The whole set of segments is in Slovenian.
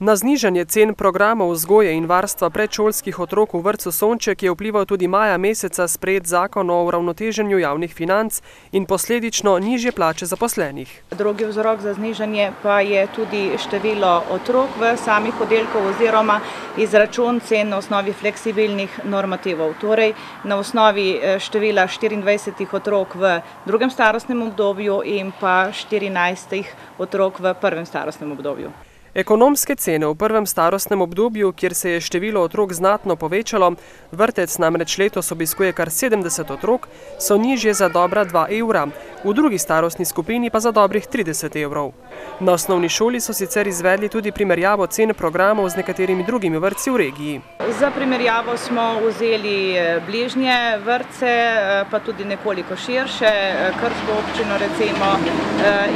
Na znižanje cen programov vzgoje in varstva predšolskih otrok v vrtcu Sonček je vplival tudi maja meseca sprejet zakon o uravnoteženju javnih financ in posledično nižje plače zaposlenih. Drugi vzrok za znižanje pa je tudi število otrok v samih oddelkov oziroma izračun cen na osnovi fleksibilnih normativov. Torej na osnovi števila 24 otrok v drugem starostnem obdobju in pa 14 otrok v prvem starostnem obdobju. Ekonomske cene v prvem starostnem obdobju, kjer se je število otrok znatno povečalo, vrtec namreč letos obiskuje kar 70 otrok, so nižje za dobra 2 evra, v drugi starostni skupini pa za dobrih 30 evrov. Na osnovni šoli so sicer izvedli tudi primerjavo cen programov z nekaterimi drugimi vrtci v regiji. Za primerjavo smo vzeli bližnje vrtce, pa tudi nekoliko širše, Krško občino recimo,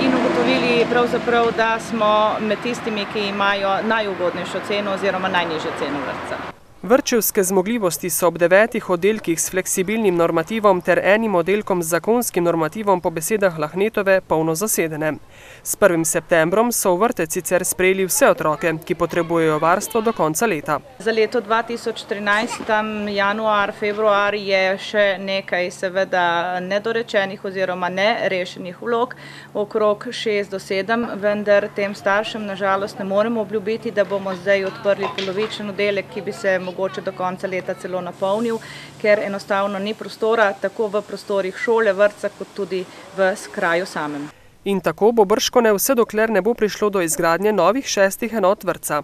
in ugotovili pravzaprav, da smo med tistimi, ki imajo najugodnejšo ceno oziroma najnižjo ceno vrtca. Vrtčevske zmogljivosti so ob 9 oddelkih s fleksibilnim normativom ter enim oddelkom z zakonskim normativom po besedah Lahnetove polno zasedene. S 1. septembrom so v vrtec sicer sprejeli vse otroke, ki potrebujejo varstvo do konca leta. Za leto 2013, januar, februar, je še nekaj seveda nedorečenih oziroma nerešenih vlog, okrog 6 do 7, vendar tem staršem nažalost ne moremo obljubiti, da bomo zdaj odprli polovičen oddelek, ki bi se mogoče do konca leta celo napolnil, ker enostavno ni prostora, tako v prostorih šole, vrtca, kot tudi v kraju samem. In tako bo bržkone vse dokler ne bo prišlo do izgradnje novih 6 enot vrtca.